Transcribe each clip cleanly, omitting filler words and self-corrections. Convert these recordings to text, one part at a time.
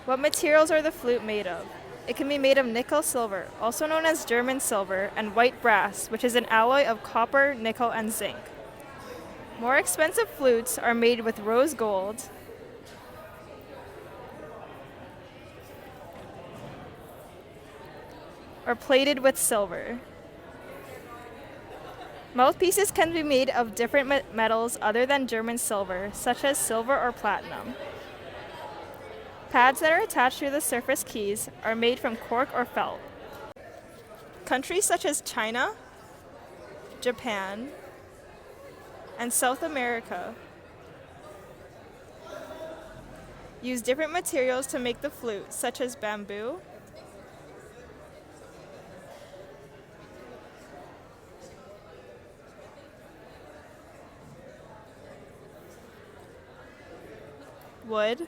What materials are the flute made of? It can be made of nickel silver, also known as German silver, and white brass, which is an alloy of copper, nickel, and zinc. More expensive flutes are made with rose gold, or plated with silver. Mouthpieces can be made of different metals other than German silver, such as silver or platinum. Pads that are attached to the surface keys are made from cork or felt. Countries such as China, Japan, and South America use different materials to make the flute, such as bamboo, wood,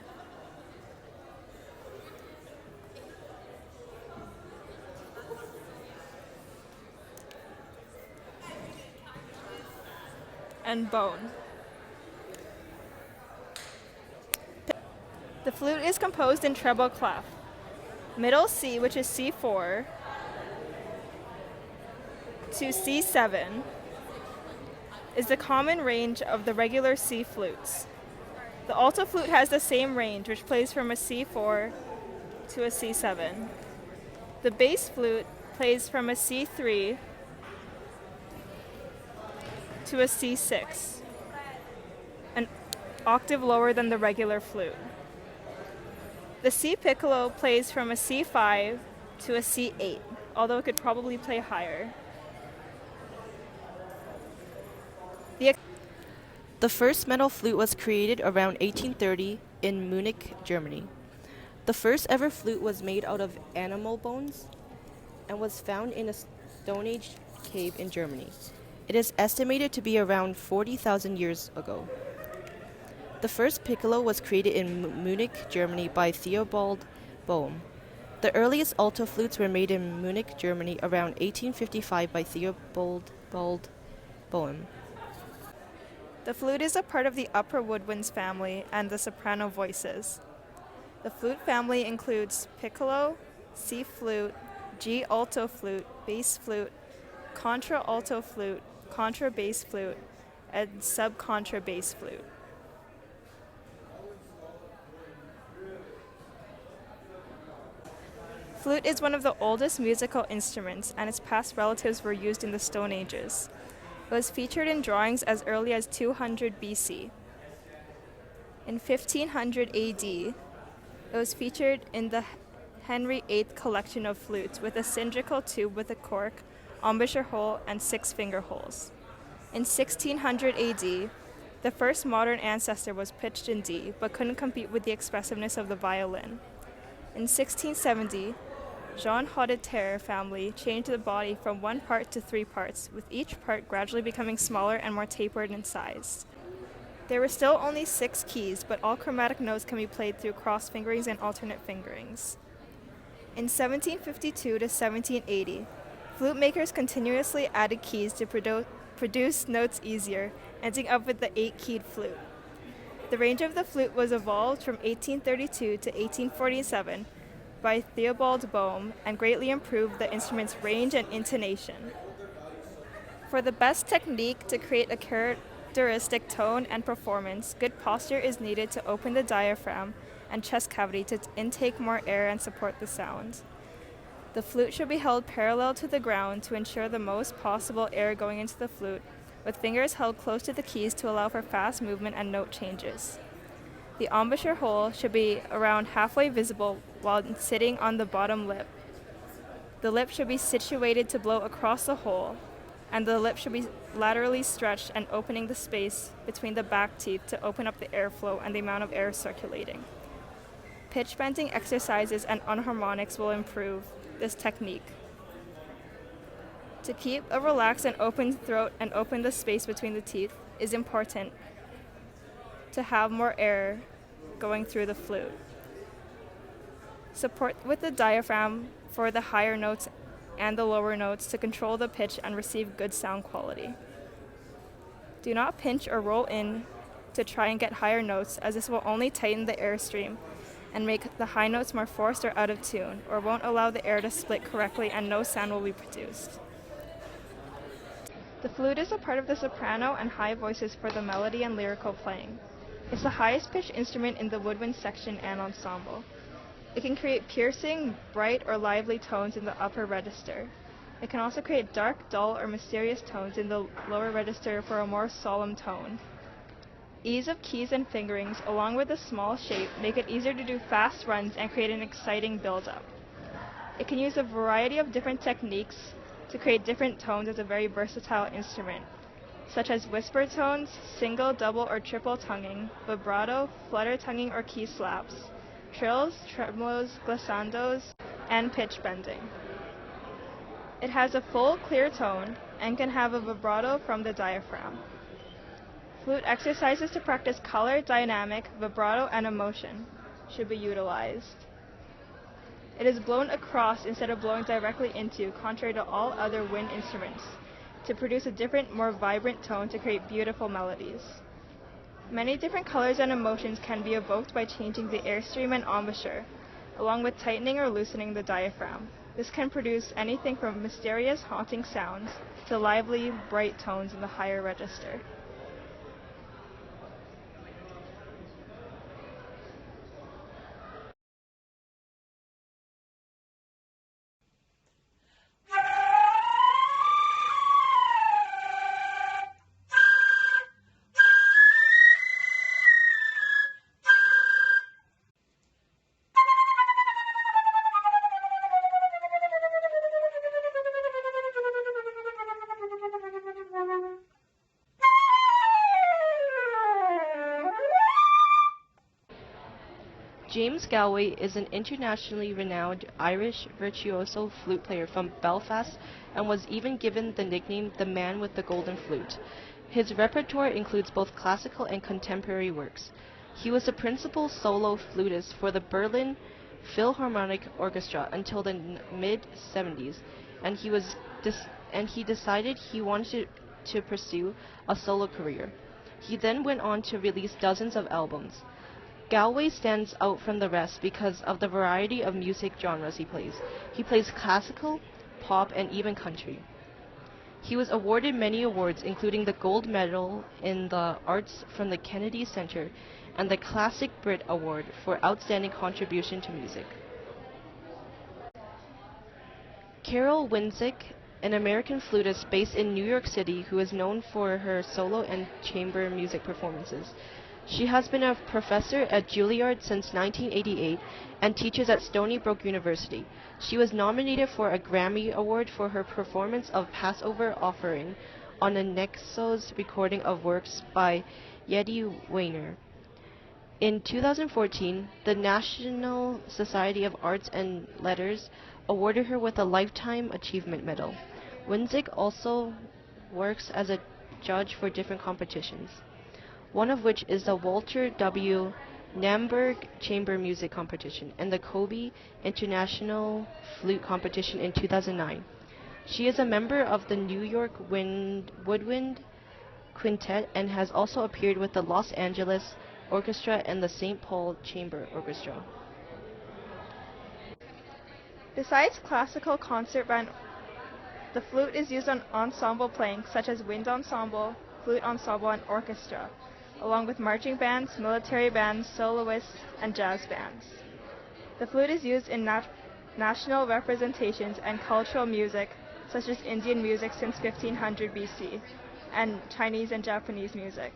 and bone. The flute is composed in treble clef. Middle C, which is C4, to C7 is the common range of the regular C flutes. The alto flute has the same range, which plays from a C4 to a C7. The bass flute plays from a C3 to a C6, an octave lower than the regular flute. The C piccolo plays from a C5 to a C8, although it could probably play higher. The first metal flute was created around 1830 in Munich, Germany. The first ever flute was made out of animal bones and was found in a Stone Age cave in Germany. It is estimated to be around 40,000 years ago. The first piccolo was created in Munich, Germany by Theobald Bohm. The earliest alto flutes were made in Munich, Germany around 1855 by Theobald Bohm. The flute is a part of the upper woodwinds family and the soprano voices. The flute family includes piccolo, C flute, G alto flute, bass flute, contra alto flute, contra bass flute, and subcontra bass flute. Flute is one of the oldest musical instruments, and its past relatives were used in the Stone Ages. It was featured in drawings as early as 200 BC. In 1500 AD, it was featured in the Henry VIII collection of flutes with a cylindrical tube with a cork, embouchure hole, and 6 finger holes. In 1600 AD, the first modern ancestor was pitched in D, but couldn't compete with the expressiveness of the violin. In 1670, Jean Hodetier family changed the body from 1 part to 3 parts, with each part gradually becoming smaller and more tapered in size. There were still only 6 keys, but all chromatic notes can be played through cross fingerings and alternate fingerings. In 1752 to 1780, flute makers continuously added keys to produce notes easier, ending up with the 8-keyed flute. The range of the flute was evolved from 1832 to 1847 by Theobald Bohm and greatly improved the instrument's range and intonation. For the best technique to create a characteristic tone and performance, good posture is needed to open the diaphragm and chest cavity to intake more air and support the sound. The flute should be held parallel to the ground to ensure the most possible air going into the flute, with fingers held close to the keys to allow for fast movement and note changes. The embouchure hole should be around halfway visible while sitting on the bottom lip. The lip should be situated to blow across the hole, and the lip should be laterally stretched and opening the space between the back teeth to open up the airflow and the amount of air circulating. Pitch bending exercises and enharmonics will improve this technique. To keep a relaxed and open throat and open the space between the teeth is important to have more air going through the flute. Support with the diaphragm for the higher notes and the lower notes to control the pitch and receive good sound quality. Do not pinch or roll in to try and get higher notes, as this will only tighten the airstream and make the high notes more forced or out of tune, or won't allow the air to split correctly and no sound will be produced. The flute is a part of the soprano and high voices for the melody and lyrical playing. It's the highest pitched instrument in the woodwind section and ensemble. It can create piercing, bright, or lively tones in the upper register. It can also create dark, dull, or mysterious tones in the lower register for a more solemn tone. Ease of keys and fingerings, along with the small shape, make it easier to do fast runs and create an exciting build-up. It can use a variety of different techniques to create different tones as a very versatile instrument, such as whisper tones, single, double, or triple tonguing, vibrato, flutter tonguing or key slaps, trills, tremolos, glissandos, and pitch bending. It has a full, clear tone and can have a vibrato from the diaphragm. Flute exercises to practice color, dynamic, vibrato, and emotion should be utilized. It is blown across instead of blowing directly into, contrary to all other wind instruments, to produce a different, more vibrant tone to create beautiful melodies. Many different colors and emotions can be evoked by changing the airstream and embouchure, along with tightening or loosening the diaphragm. This can produce anything from mysterious, haunting sounds to lively, bright tones in the higher register. James Galway is an internationally renowned Irish virtuoso flute player from Belfast and was even given the nickname the Man with the Golden Flute. His repertoire includes both classical and contemporary works. He was the principal solo flutist for the Berlin Philharmonic Orchestra until the mid-70s, and he decided he wanted to pursue a solo career. He then went on to release dozens of albums. Galway stands out from the rest because of the variety of music genres he plays. He plays classical, pop, and even country. He was awarded many awards, including the Gold Medal in the Arts from the Kennedy Center and the Classic Brit Award for Outstanding Contribution to Music. Carol Winzik, an American flutist based in New York City who is known for her solo and chamber music performances. She has been a professor at Juilliard since 1988 and teaches at Stony Brook University. She was nominated for a Grammy Award for her performance of Passover Offering on a Nexos recording of works by Yeti Weiner. In 2014, the National Society of Arts and Letters awarded her with a Lifetime Achievement Medal. Winzik also works as a judge for different competitions, one of which is the Walter W. Namberg Chamber Music Competition and the Kobe International Flute Competition in 2009. She is a member of the New York Woodwind Quintet and has also appeared with the Los Angeles Orchestra and the St. Paul Chamber Orchestra. Besides classical concert band, the flute is used on ensemble playing such as wind ensemble, flute ensemble, and orchestra, along with marching bands, military bands, soloists, and jazz bands. The flute is used in national representations and cultural music, such as Indian music since 1500 BC, and Chinese and Japanese music.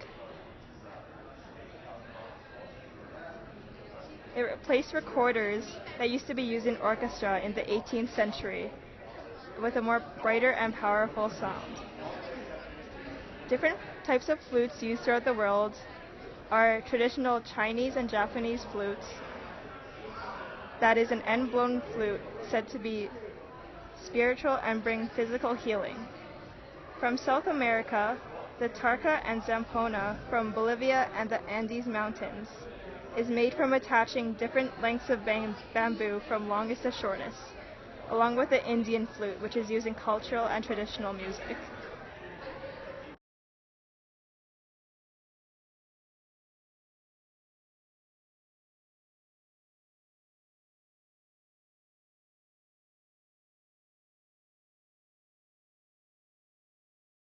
It replaced recorders that used to be used in orchestra in the 18th century with a more brighter and powerful sound. Different types of flutes used throughout the world are traditional Chinese and Japanese flutes. That is an end-blown flute said to be spiritual and bring physical healing. From South America, the tarca and zampona from Bolivia and the Andes Mountains is made from attaching different lengths of bamboo from longest to shortest, along with the Indian flute, which is used in cultural and traditional music.